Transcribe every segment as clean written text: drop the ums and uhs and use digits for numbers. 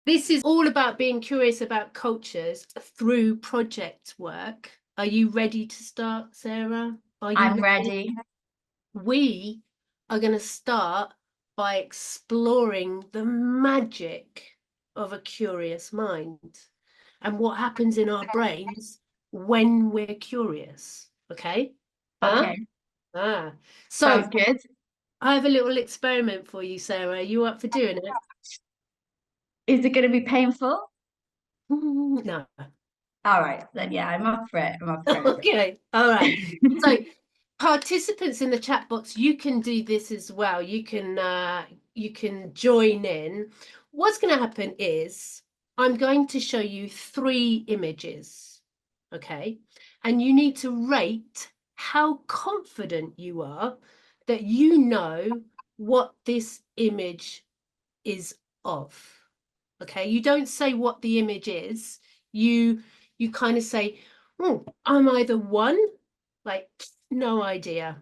This is all about being curious about cultures through project work. Are you ready to start, Sarah? Are you I'm ready? ready. We are going to start by exploring the magic of a curious mind and what happens in our brains when we're curious. Okay? Huh? Okay, Ah. So sounds good. I have a little experiment for you, Sarah. Are you up for doing it? Is it going to be painful? No. All right, then yeah, I'm up for it. I'm up for Okay. All right. So it. participants in the chat box, you can do this as well. You can join in. What's going to happen is I'm going to show you 3 images. Okay. And you need to rate how confident you are that you know what this image is of. Okay, you don't say what the image is. You kind of say, oh, I'm either 1, like no idea,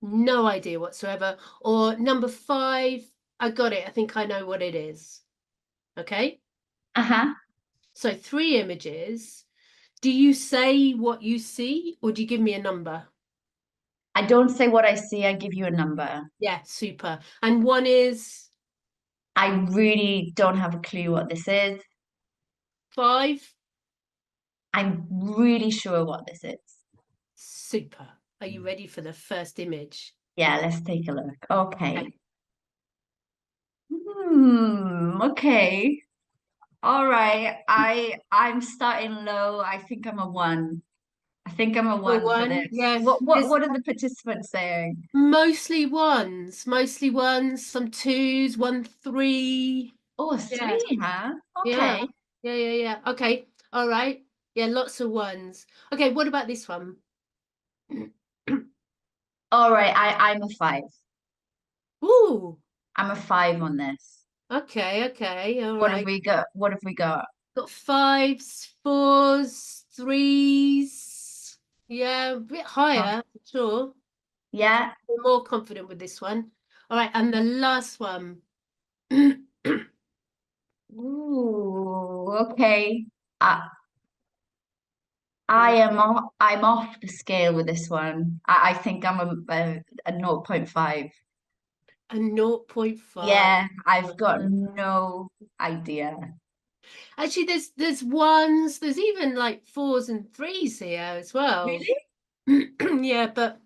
no idea whatsoever, or number 5, I got it, I think I know what it is. Okay, Uh-huh. so 3 images. Do you say what you see, or do you give me a number? I don't say what I see, I give you a number. Yeah, super. And one is I really don't have a clue what this is. 5. I'm really sure what this is. Super. Are you ready for the first image? Yeah, let's take a look. Okay. Okay. Okay. All right. I'm starting low. I think I'm a 1. I think I'm a For 1 for 1, this. yeah, What there's what are the participants saying? mostly ones, some 2s, 1 3. Oh, Yeah, 3, huh? yeah, Okay. yeah. Okay, all right. Yeah, lots of 1s. Okay, what about this one? All right, I'm a 5. Ooh, I'm a 5 on this. okay, all What have right. we got? What have we got? Got 5s, 4s, 3s. Yeah, a bit Oh, higher, for sure. yeah. We're more confident with this one. All right, and the last one. Ooh, okay. I I Yeah. am I'm off the scale with this one. I think I'm a zero point 0.5. A 0.5. Yeah, I've got no idea. Actually, there's 1s, there's even like 4s and 3s here as well. Really? Yeah, but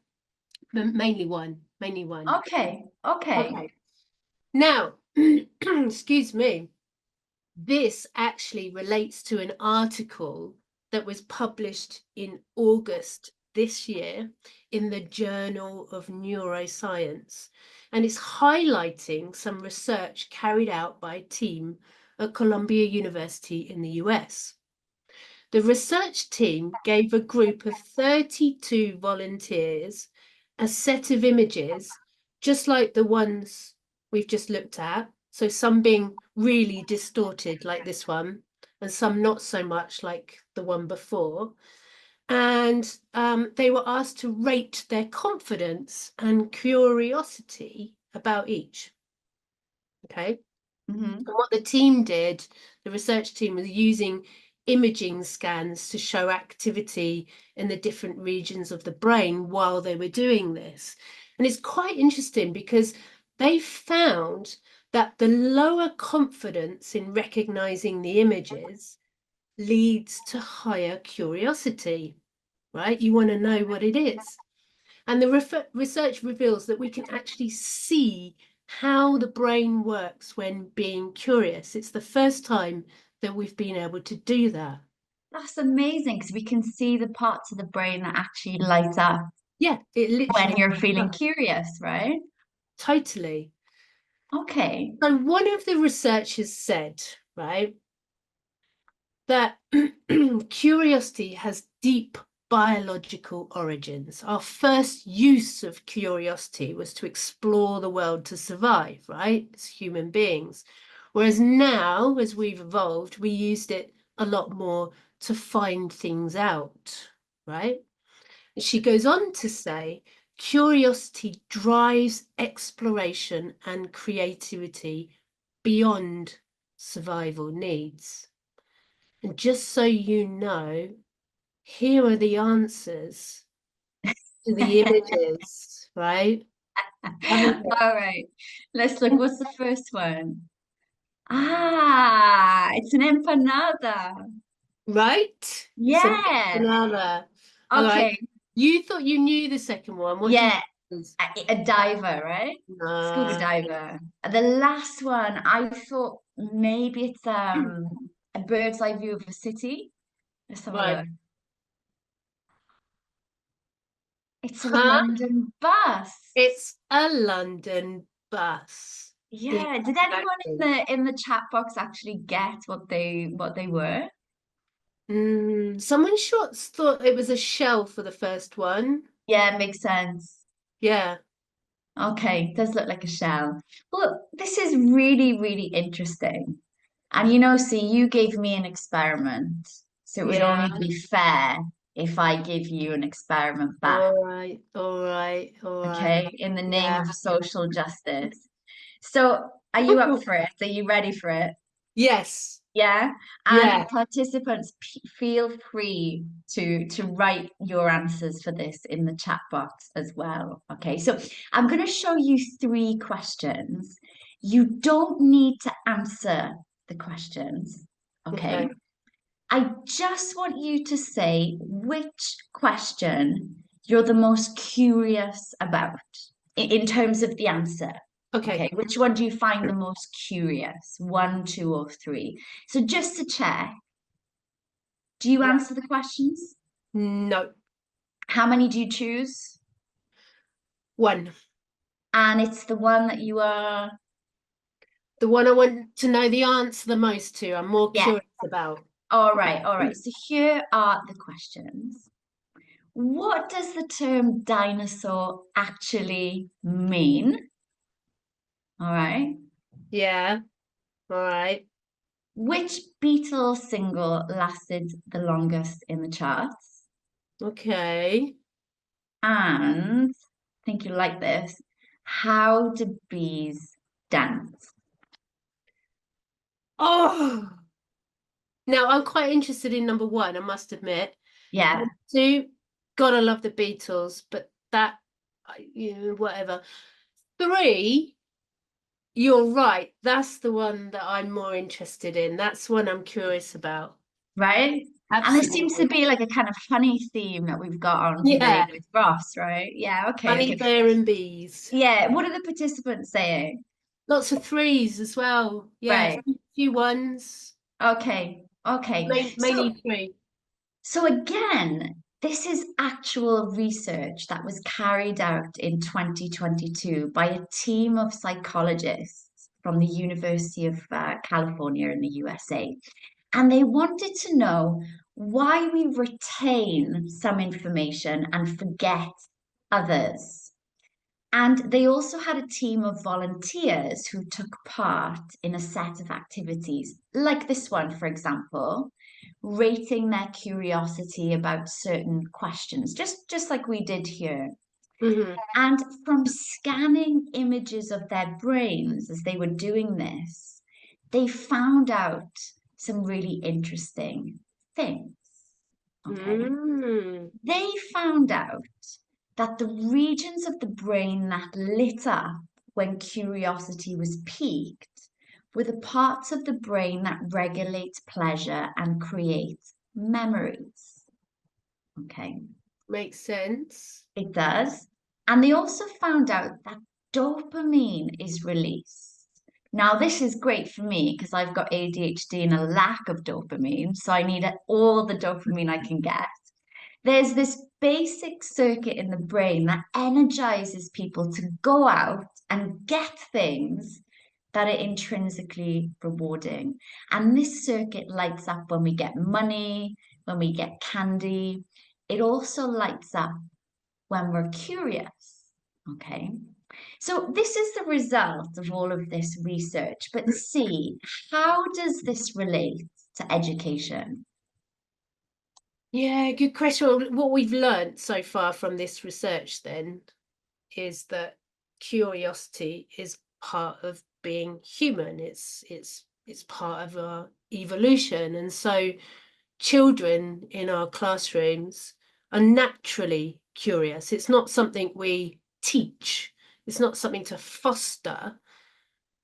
mainly 1, mainly 1. Okay. Okay. Okay. Now, excuse me, this actually relates to an article that was published in August this year in the Journal of Neuroscience, and it's highlighting some research carried out by a team at Columbia University in the US. The research team gave a group of 32 volunteers a set of images, just like the ones we've just looked at. So some being really distorted, like this one, and some not so much, like the one before. And they were asked to rate their confidence and curiosity about each. Okay. Hmm. And what the team did, the research team, was using imaging scans to show activity in the different regions of the brain while they were doing this. And it's quite interesting because they found that the lower confidence in recognizing the images leads to higher curiosity, right? You want to know what it is. And the research reveals that we can actually see how the brain works when being curious. It's the first time that we've been able to do that. That's amazing because we can see the parts of the brain that actually light up Yeah, it when literally you're feeling does. curious, right? Totally. Okay. So one of the researchers said, right, that curiosity has deep biological origins. Our first use of curiosity was to explore the world to survive, right? As human beings. Whereas now, as we've evolved, we used it a lot more to find things out, right? And she goes on to say, curiosity drives exploration and creativity beyond survival needs. And just so you know, here are the answers to the images, right? Have a look. All right. Let's look. What's the first one? Ah, it's an empanada. Right? It's an Yeah. banana. All right. Okay. You thought you knew the second one. What do you Yeah. think it is? A diver, right? Scuba No. diver. The last one, I thought maybe it's a bird's eye view of a city. Let's have a Right. look. It's a Huh? London bus. It's a London bus. Yeah. Did anyone Exactly. in the chat box actually get what they were? Someone shots thought it was a shell for the first one. Yeah, makes sense. Yeah. Okay, does look like a shell. Well, this is really, really interesting. And you know, see, you gave me an experiment, so it would Yeah. only be fair if I give you an experiment back, All right. All right. All right. okay? In the name Yeah. of social justice. So, are you up for it? Are you ready for it? Yes. Yeah. Yeah. And participants, feel free to write your answers for this in the chat box as well. Okay. So I'm going to show you three questions. You don't need to answer the questions. Okay. Okay. I just want you to say which question you're the most curious about in terms of the answer. Okay. Okay, which one do you find the most curious? One, two, or three? So just to check, do you Yeah. answer the questions? No. How many do you choose? One. And it's the one that you are, The one I want to know the answer the most to, I'm more yeah. curious about. All right, all right. So here are the questions. What does the term dinosaur actually mean? All right. Yeah. All right. Which Beatles single lasted the longest in the charts? Okay. And I think you like this. How do bees dance? Oh, now I'm quite interested in number one, I must admit. Yeah, Number two, gotta love the Beatles, but that, whatever. Three, you're right. That's the one that I'm more interested in. That's one I'm curious about. right? And there seems to Absolutely. be like a kind of funny theme that we've got on today Yeah. with Ross, right? Yeah, okay, Honey okay. bear and bees. Yeah, what are the participants saying? Lots of threes as well. Yeah, Right. few ones. Okay, okay. Mainly three. So again, this is actual research that was carried out in 2022 by a team of psychologists from the University of California in the USA. And they wanted to know why we retain some information and forget others. And they also had a team of volunteers who took part in a set of activities, like this one, for example, rating their curiosity about certain questions, just like we did here. Hmm. And from scanning images of their brains as they were doing this, they found out some really interesting things. Okay. Mm. They found out that the regions of the brain that lit up when curiosity was peaked were the parts of the brain that regulate pleasure and create memories. Okay. Makes sense. It does. And they also found out that dopamine is released. Now, this is great for me because I've got ADHD and a lack of dopamine. So I need all the dopamine I can get. There's this basic circuit in the brain that energizes people to go out and get things that are intrinsically rewarding. And this circuit lights up when we get money, when we get candy. It also lights up when we're curious. Okay. So this is the result of all of this research. But see, how does this relate to education? Yeah, good question. Well, what we've learned so far from this research then is that curiosity is part of being human. It's It's part of our evolution. And so children in our classrooms are naturally curious. It's not something we teach, it's not something to foster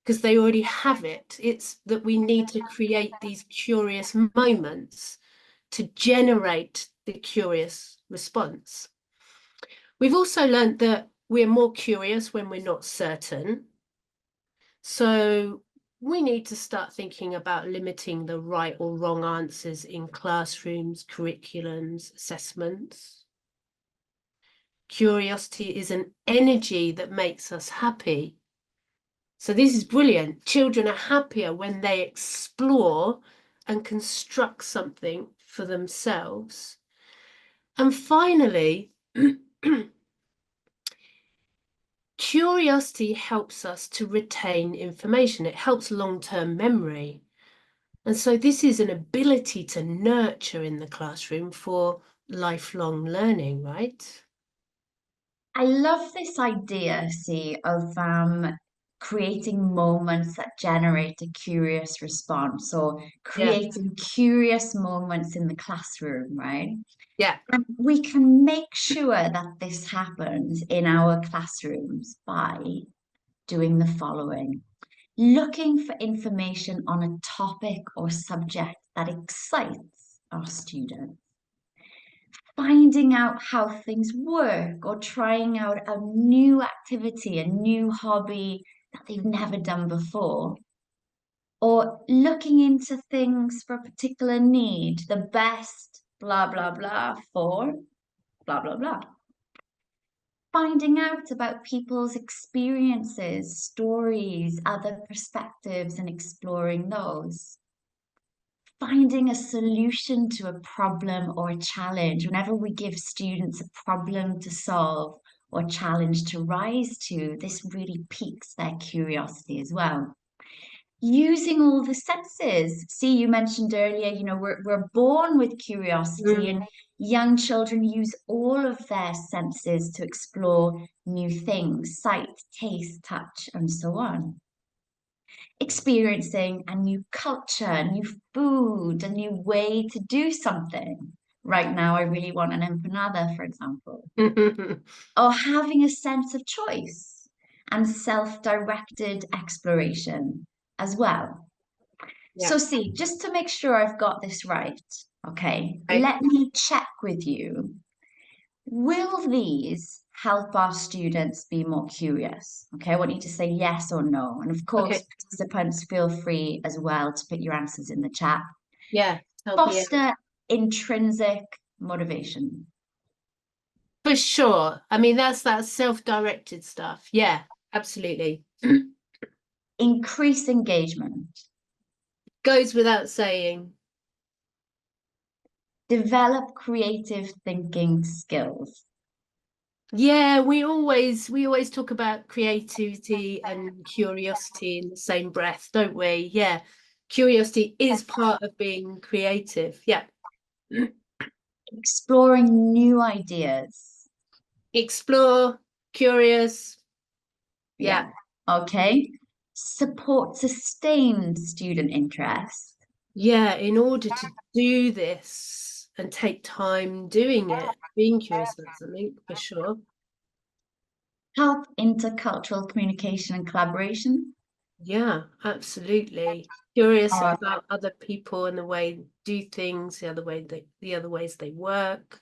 because they already have it. It's that we need to create these curious moments to generate the curious response. We've also learned that we're more curious when we're not certain. So we need to start thinking about limiting the right or wrong answers in classrooms, curriculums, assessments. Curiosity is an energy that makes us happy. So this is brilliant. Children are happier when they explore and construct something for themselves. And finally, curiosity helps us to retain information. It helps long-term memory. And so this is an ability to nurture in the classroom for lifelong learning, right? I love this idea, see, of creating moments that generate a curious response or Yeah, creating curious moments in the classroom, right? yeah. And we can make sure that this happens in our classrooms by doing the following. Looking for information on a topic or subject that excites our students, finding out how things work or trying out a new activity, a new hobby that they've never done before, or looking into things for a particular need, the best blah, blah, blah for blah, blah, blah. Finding out about people's experiences, stories, other perspectives, and exploring those. Finding a solution to a problem or a challenge. Whenever we give students a problem to solve or challenge to rise to, this really piques their curiosity as well. Using all the senses. See, you mentioned earlier, we're born with curiosity, Mm. and young children use all of their senses to explore new things, sight, taste, touch, and so on, experiencing a new culture, new food, a new way to do something. Right now, I really want an empanada, for example, or having a sense of choice and self-directed exploration as well. Yeah. So, see, just to make sure I've got this right, okay, Okay. let me check with you. Will these help our students be more curious? Okay, I want you to say yes or no. And of course, Okay. participants, feel free as well to put your answers in the chat. Yeah. Help me out. Foster intrinsic motivation, For sure. I mean, that's that self-directed stuff. Yeah, absolutely. increase engagement, Goes without saying. develop creative thinking skills. Yeah, we always talk about creativity and curiosity in the same breath, don't we? Yeah. Curiosity is part of being creative. Yeah. Exploring new ideas. Explore, curious. Yeah. Yeah. Okay. Support sustained student interest. Yeah, in order to do this and take time doing it, being curious about something for sure. Help intercultural communication and collaboration. Yeah, absolutely. Curious Uh, about other people and the way they do things, the other ways they work.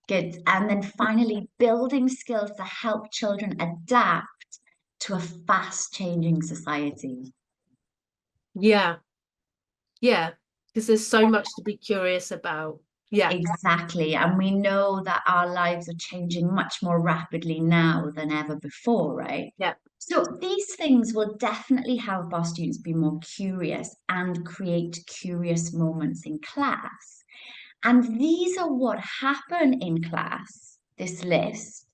Good. And then finally, building skills to help children adapt to a fast changing society. Yeah, yeah, because there's so much to be curious about. Yeah, Exactly. And we know that our lives are changing much more rapidly now than ever before, right? yeah. So these things will definitely help our students be more curious and create curious moments in class. And these are what happen in class, this list,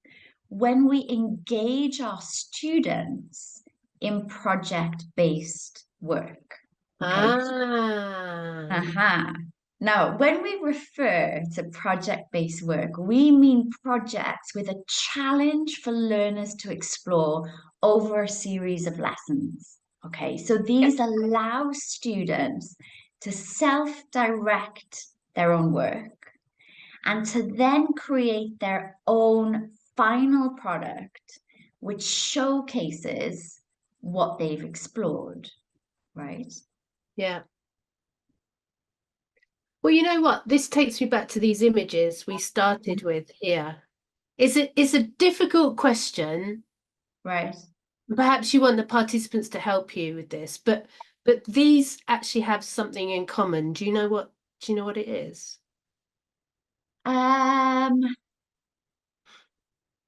when we engage our students in project-based work. Okay. Ah, Uh-huh. Now, when we refer to project-based work, we mean projects with a challenge for learners to explore over a series of lessons. Okay, so Yeah. these allow students to self-direct their own work and to then create their own final product, which showcases what they've explored, right? Yeah. Well, you know what? This takes me back to these images we started with here. It's a difficult question. Right. Perhaps you want the participants to help you with this, but these actually have something in common. Do you know what it is? Um,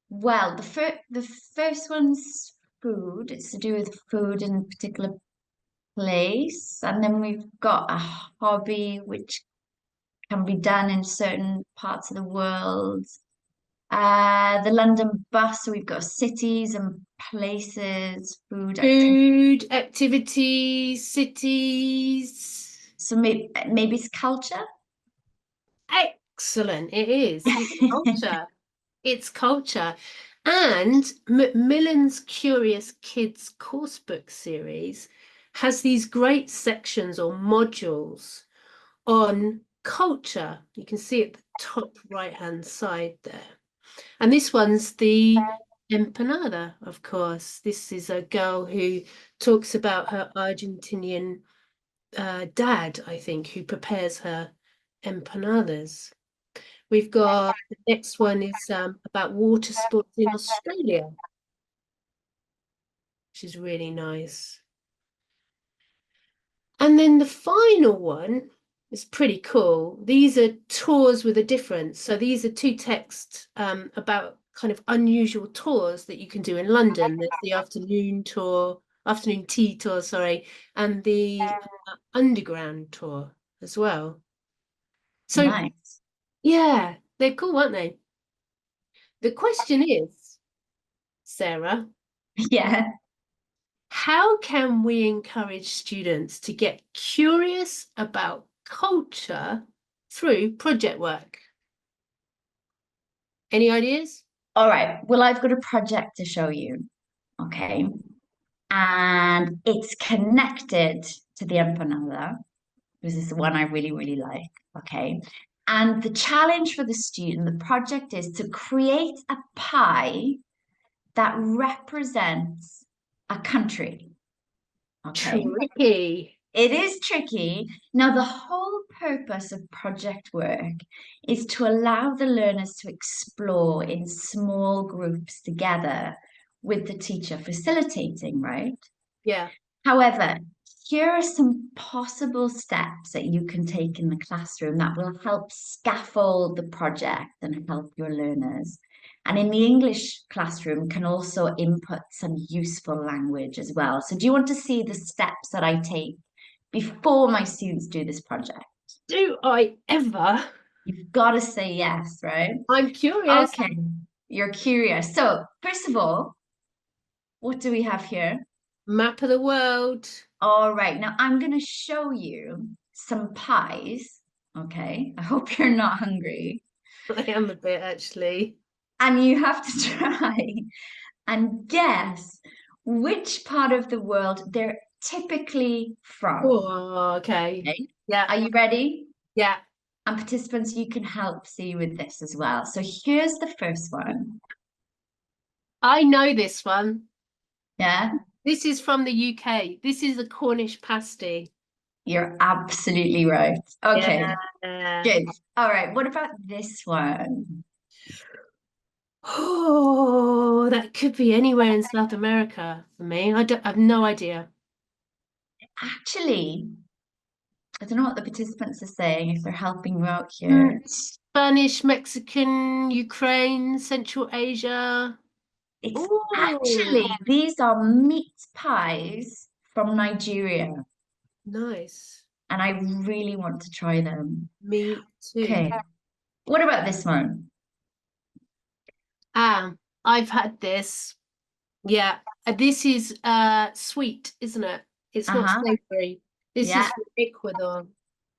well, the first one's food. It's to do with food in a particular place. And then we've got a hobby which can be done in certain parts of the world. The London bus, so we've got cities and places, food activity. Food, activities, cities. So maybe it's culture. Excellent. It is. It's culture. It's culture. And Macmillan's Curious Kids coursebook series has these great sections or modules on culture. You can see at the top right-hand side there. And this one's the empanada, of course. This is a girl who talks about her Argentinian dad, I think, who prepares her empanadas. We've got the next one is about water sports in Australia, which is really nice. And then the final one is pretty cool. These are tours with a difference. So these are two texts about kind of unusual tours that you can do in London. There's the afternoon tea tour, sorry, and the underground tour as well. So Nice. yeah, they're cool, aren't they? The question is, Sarah, Yeah. how can we encourage students to get curious about culture through project work? Any ideas? All right. Well, I've got a project to show you. Okay. And it's connected to the empanada, because it's the one I really, really like. Okay. And the challenge for the student, the project is to create a pie that represents a country. Okay. Tricky. It is tricky. Now, the whole purpose of project work is to allow the learners to explore in small groups together with the teacher facilitating, right? Yeah. However, here are some possible steps that you can take in the classroom that will help scaffold the project and help your learners. And in the English classroom can also input some useful language as well. So do you want to see the steps that I take before my students do this project? Do I ever? You've got to say yes, right? I'm curious. Okay, you're curious. So first of all, what do we have here? Map of the world. All right, now I'm going to show you some pies. Okay, I hope you're not hungry. I am a bit actually. And you have to try and guess which part of the world they're typically from. Oh, okay. Okay, Yeah. are you ready? Yeah. And participants, you can help see with this as well. So here's the first one. I know this one. Yeah, This is from the UK. This is a Cornish pasty. you're absolutely right. Okay, Yeah. good. All right, what about this one? Oh, that could be anywhere in South America for me. I have no idea. Actually, I don't know what the participants are saying if they're helping you out Mm, here. Spanish, Mexican, Ukraine, Central Asia. It's Oh, actually, these are meat pies from Nigeria, nice. and I really want to try them. Me too. Okay, what about this one? Ah, I've had this. Yeah, this is sweet, isn't it? It's not Uh-huh. savory. This is Yeah, from Ecuador.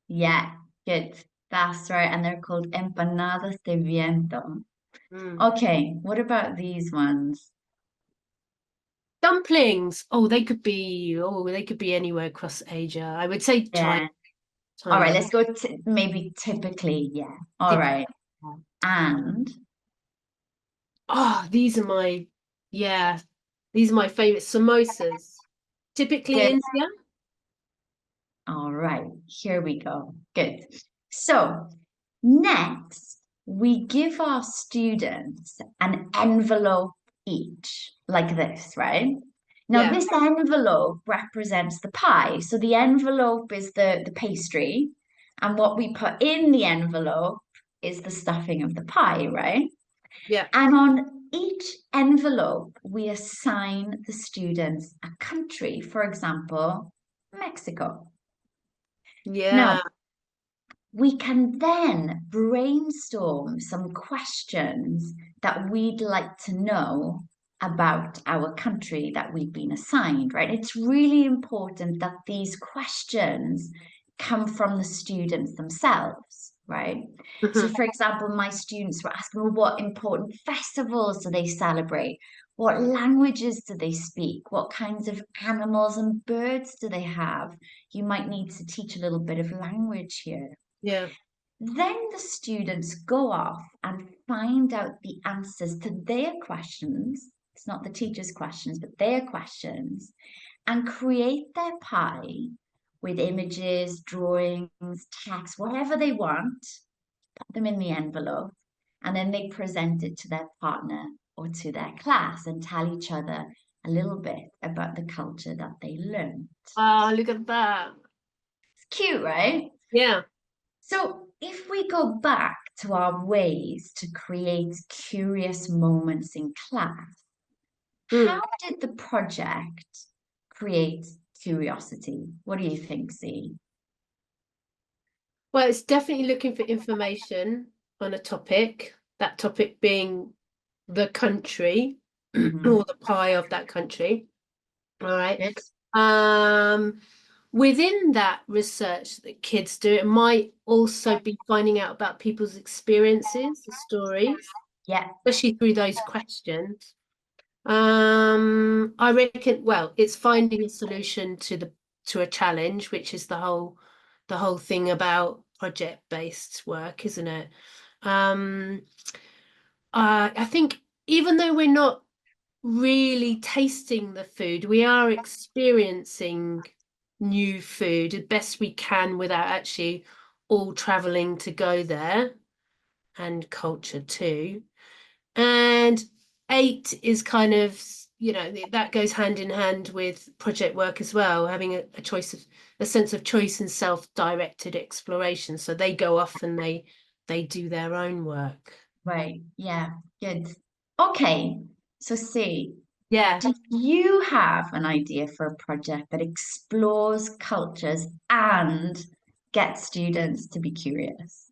yeah, good. That's right, and they're called empanadas de viento. Mm. Okay, what about these ones? Dumplings. They could be anywhere across Asia. I would say China. Yeah. All right, China. let's go to maybe typically, yeah. All Typically. right. And Oh, yeah, these are my favorite samosas. Typically good. India. All right, here we go. Good. So next, we give our students an envelope each, like this, right? Now, Yeah, this envelope represents the pie. So the envelope is the pastry, and what we put in the envelope is the stuffing of the pie, right? yeah, And on each envelope, we assign the students a country, for example, Mexico. Now, yeah. we can then brainstorm some questions that we'd like to know about our country that we've been assigned, right? It's really important that these questions come from the students themselves, right? So, Mhm. for example, my students were asking, well, what important festivals do they celebrate? What languages do they speak? What kinds of animals and birds do they have? You might need to teach a little bit of language here. Yeah. Then the students go off and find out the answers to their questions. It's not the teacher's questions, but their questions, and create their pie with images, drawings, text, whatever they want, put them in the envelope, and then they present it to their partner or to their class and tell each other a little bit about the culture that they learned. Oh, look at that. It's cute, right? Yeah, So, if we go back to our ways to create curious moments in class, how mm. did the project create curiosity? What do you think, Z? Well, it's definitely looking for information on a topic, that topic being the country Mm-hmm. or the pie of that country. All right. Good. Um, Within that research that kids do, it might also be finding out about people's experiences, the stories, Yeah, especially through those questions. I reckon, well, it's finding a solution to a challenge, which is the whole thing about project-based work, isn't it? Um, I think even though we're not really tasting the food, we are experiencing new food as best we can without actually all traveling to go there, and culture too. And eight is kind of, that goes hand in hand with project work as well, having a sense of choice and self-directed exploration. So they go off and they do their own work. right. Yeah, good. Okay, so see, Yeah, do you have an idea for a project that explores cultures and gets students to be curious?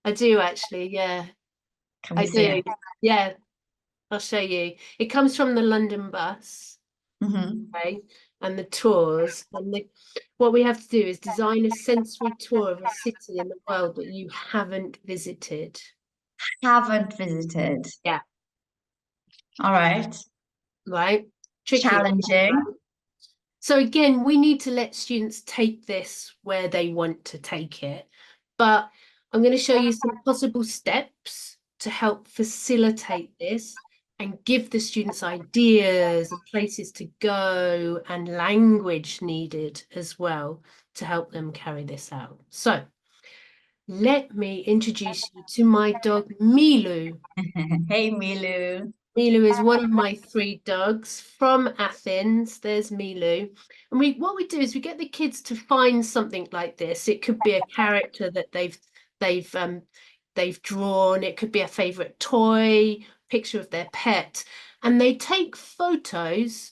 I do actually. Yeah, Can we I see it? do. Yeah, I'll show you. It comes from the London bus, Mm-hmm. okay, and the tours. And what we have to do is design a sensory tour of a city in the world that you haven't visited. Haven't visited. Yeah, All right. right. Tricky. Challenging. So again, we need to let students take this where they want to take it. But I'm going to show you some possible steps to help facilitate this and give the students ideas and places to go and language needed as well to help them carry this out. So let me introduce you to my dog Milu. Hey, Milu. Milu is one of my three dogs from Athens. There's Milu. And what we do is we get the kids to find something like this. It could be a character that they've they've drawn. It could be a favorite toy, picture of their pet. And they take photos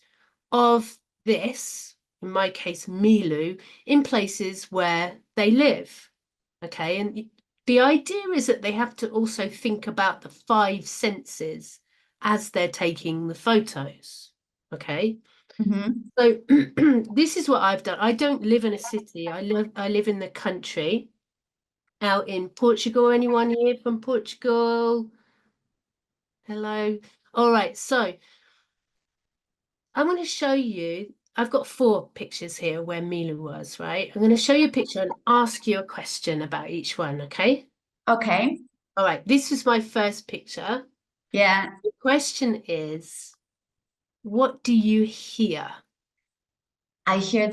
of this, in my case, Milu, in places where they live. Okay. And the idea is that they have to also think about the five senses as they're taking the photos. Okay. Mm-hmm. So this is what I've done. I don't live in a city. I live in the country out in Portugal. Anyone here from Portugal? Hello. All right. So I'm going to show you. I've got four pictures here where Mila was, right? I'm going to show you a picture and ask you a question about each one, okay? Okay. All right, this is my first picture. Yeah. The question is, what do you hear? I hear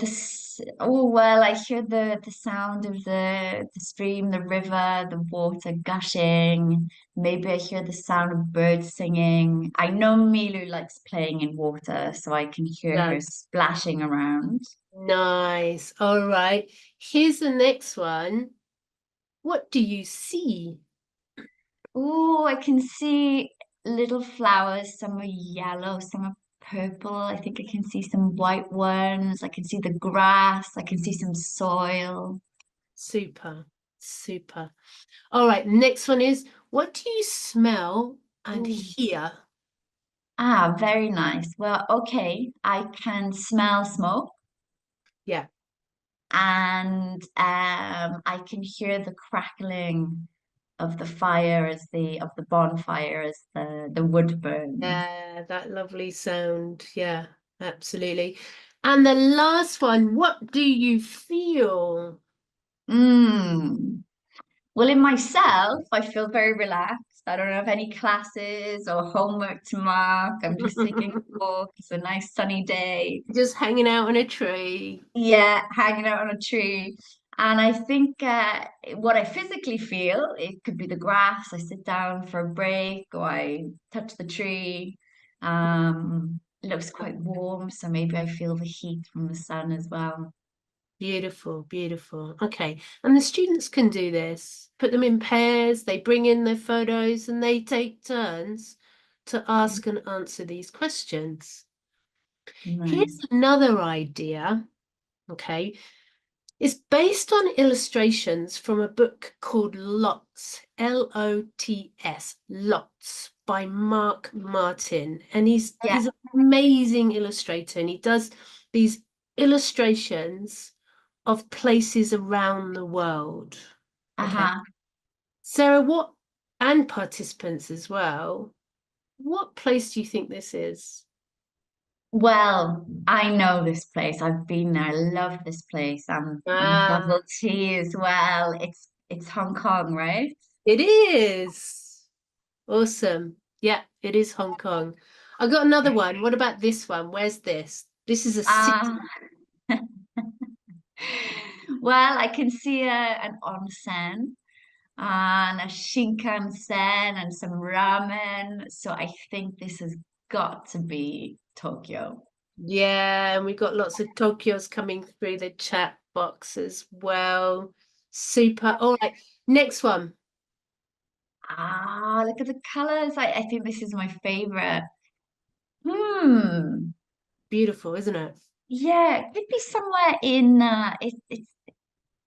oh well, I hear the sound of the stream, the river, the water gushing. Maybe I hear the sound of birds singing. I know Milu likes playing in water, so I can hear her Does. splashing around. Nice. All right. Here's the next one. What do you see? Oh, I can see little flowers. Some are yellow, some are purple. I think I can see some white ones. I can see the grass. I can see some soil. Super. Super. All right. Next one is, what do you smell and Ooh. hear? Ah, very nice. Well, okay. I can smell smoke Yeah. and I can hear the crackling of the fire as the bonfire as the wood burns. Yeah, that lovely sound. Yeah, absolutely. And the last one, what do you feel? Mm. Well, in myself, I feel very relaxed. I don't have any classes or homework to mark. I'm just taking a walk. It's a nice sunny day. Just hanging out on a tree. Yeah, hanging out on a tree. And I think what I physically feel, it could be the grass. I sit down for a break or I touch the tree. It looks quite warm, so maybe I feel the heat from the sun as well. Beautiful, beautiful. Okay. And the students can do this. Put them in pairs, they bring in their photos and they take turns to ask and answer these questions. Here's Nice. another idea. Okay. It's based on illustrations from a book called Lots, Lots, Lots by Mark Martin. And Yeah. he's an amazing illustrator and he does these illustrations of places around the world. Okay. Uh-huh. Sarah, what and participants as well, what place do you think this is? Well, I know this place. I've been there. I love this place. And the Ah, bubble tea as well. It's Hong Kong, right? it is. Awesome. Yeah, it is Hong Kong. I got another one. What about this one? Where's this? This is a Uh, city. well, I can see an onsen and a Shinkansen and some ramen. So I think this has got to be Tokyo. Yeah, and we got lots of Tokyos coming through the chat box as well. Super. All right, next one. Ah, look at the colors. I think this is my favorite. Hmm. Beautiful, isn't it? Yeah, it could be somewhere in it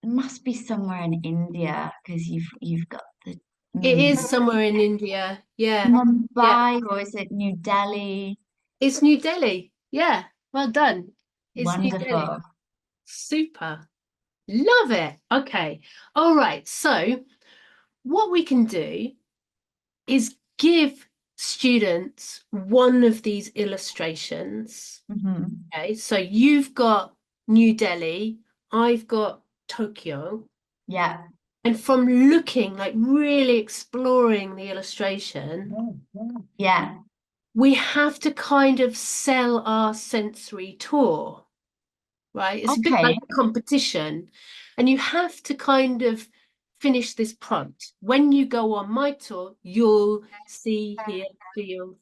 must be somewhere in India because you've got the It mm, is somewhere in India. Yeah, yeah. Mumbai or is it New Delhi? It's New Delhi. Yeah, well done. It's New Delhi. Wonderful. Super. Love it. Okay. All right. So what we can do is give students one of these illustrations. Hmm. Okay, so you've got New Delhi, I've got Tokyo, Yeah. and from looking, like really exploring the illustration, Yeah. we have to kind of sell our sensory tour, right? It's a bit like Okay. a competition, and you have to kind of finish this prompt. When you go on my tour, you'll see, hear, feel,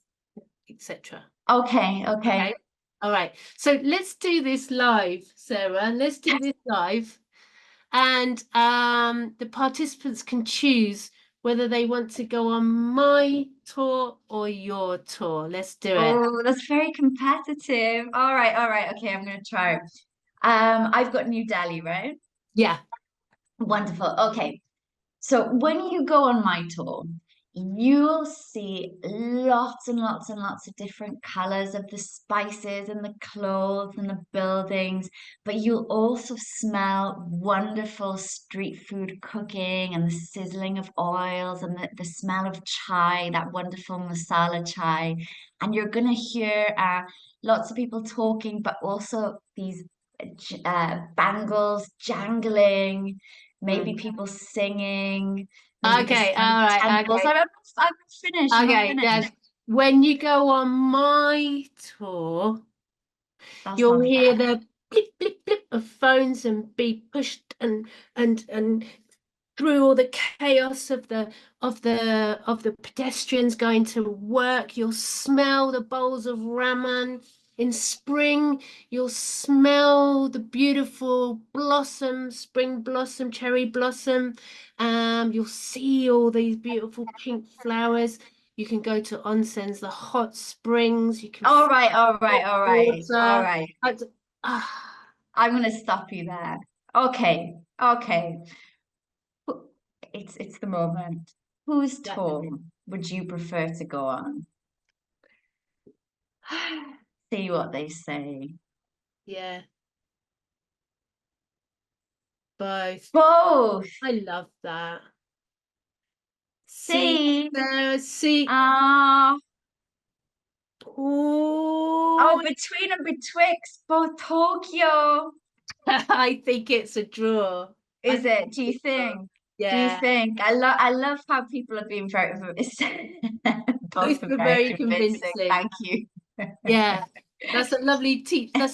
etc. Okay. Okay. Okay. All right. So let's do this live, Sarah. Let's do this live. And the participants can choose whether they want to go on my tour or your tour. Let's do it. Oh, that's very competitive. All right. All right. Okay, I'm gonna try. I've got New Delhi, right? Yeah. Wonderful. Okay. So when you go on my tour, you'll see lots and lots and lots of different colors of the spices and the clothes and the buildings, but you'll also smell wonderful street food cooking and the sizzling of oils and the smell of chai, that wonderful masala chai. And you're gonna hear lots of people talking, but also these bangles jangling, maybe Mm. people singing, maybe the Okay, sound of all right, temples. okay, I'm finished. I'm not okay. finished. Now, when you go on my tour, That you'll sounds hear bad. the blip, blip, blip of phones and be pushed and through all the chaos of the pedestrians going to work. You'll smell the bowls of ramen. In spring, you'll smell the beautiful blossom, spring blossom, cherry blossom. You'll see all these beautiful pink flowers. You can go to onsens, the hot springs. You can All feel right, all right, hot all right, all water. right. And- ah, I'm gonna stop you there. Okay, okay. It's the moment. Whose yeah. tour would you prefer to go on? See what they say. Yeah, both. Both. I love that. See, See. see. Ah. Oh, Oh, between and betwixt both Tokyo. I think it's a draw. I Is think it? Do you it's a draw. think? Do you Yeah, think? I love how people have been very both both are were very very convincing. convincing. Thank you. Yeah, that's a lovely teacher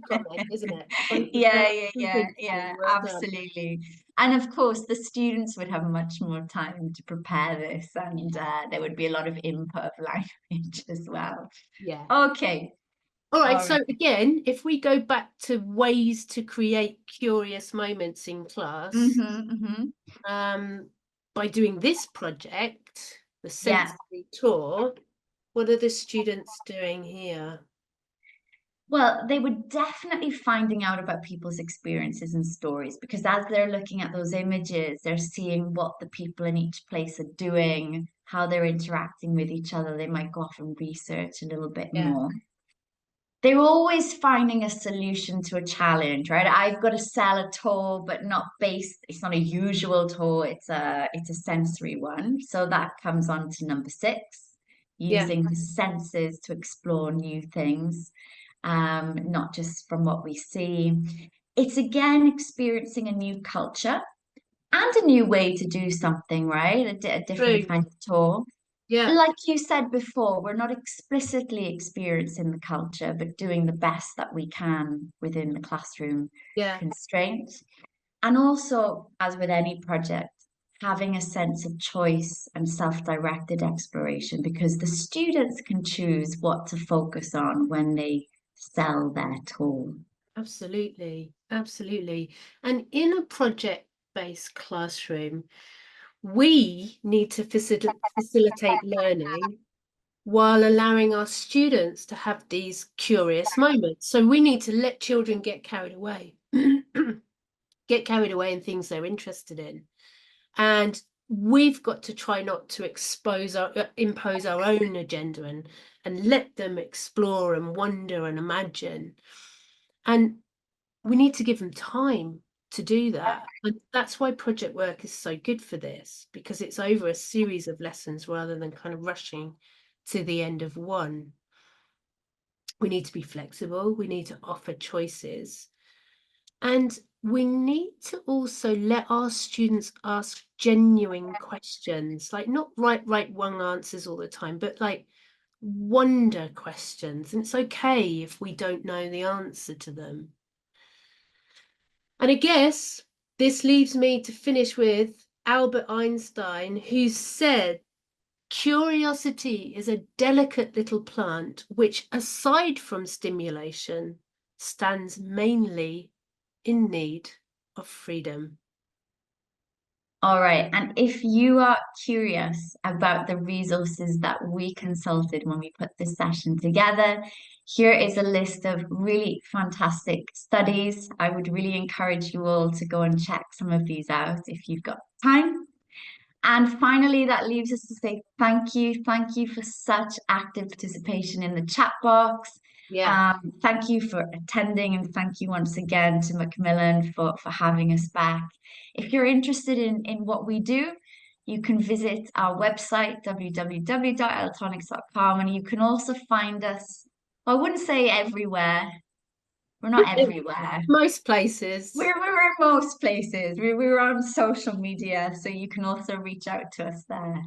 comment, isn't it? Both were Yeah, very yeah, yeah, yeah, convincing. Well done. absolutely. And of course, the students would have much more time to prepare this, and Yeah, there would be a lot of input of language as well. yeah. Okay, All right, all so right. again, if we go back to ways to create curious moments in class, Mm-hmm. um, by doing this project, the Yeah. sensory tour, what are the students doing here? Well, they were definitely finding out about people's experiences and stories because as they're looking at those images, they're seeing what the people in each place are doing, how they're interacting with each other. They might go off and research a little bit Yeah, more. They're always finding a solution to a challenge, right? I've got to sell a tour, but not based, it's not a usual tour, it's a sensory one. So that comes on to number six, yeah, using the senses to explore new things, not just from what we see. It's again experiencing a new culture and a new way to do something, right? A different true. kind of tour. Yeah, Like you said before, we're not explicitly experiencing the culture, but doing the best that we can within the classroom yeah, constraints. And also, as with any project, having a sense of choice and self-directed exploration because the students can choose what to focus on when they sell their tool. absolutely, absolutely. And in a project-based classroom, we need to facilitate learning while allowing our students to have these curious moments. So we need to let children get carried away, get carried away in things they're interested in. And we've got to try not to impose our own agenda and let them explore and wonder and imagine. And we need to give them time to do that. And that's why project work is so good for this, because it's over a series of lessons rather than kind of rushing to the end of one. We need to be flexible, we need to offer choices, and we need to also let our students ask genuine questions, like not right, wrong answers all the time, but like wonder questions. And it's okay if we don't know the answer to them. And I guess this leaves me to finish with Albert Einstein, who said, curiosity is a delicate little plant which, aside from stimulation, stands mainly in need of freedom. All right. And if you are curious about the resources that we consulted when we put this session together, here is a list of really fantastic studies. I would really encourage you all to go and check some of these out if you've got time. And finally, that leaves us to say thank you. Thank you for such active participation in the chat box. Yeah, Thank you for attending, and thank you once again to Macmillan for having us back. If you're interested in what we do, you can visit our website, www.electronics.com, and you can also find us I wouldn't say everywhere. We're not everywhere. Most places. We're in most places. We're on social media, so you can also reach out to us there.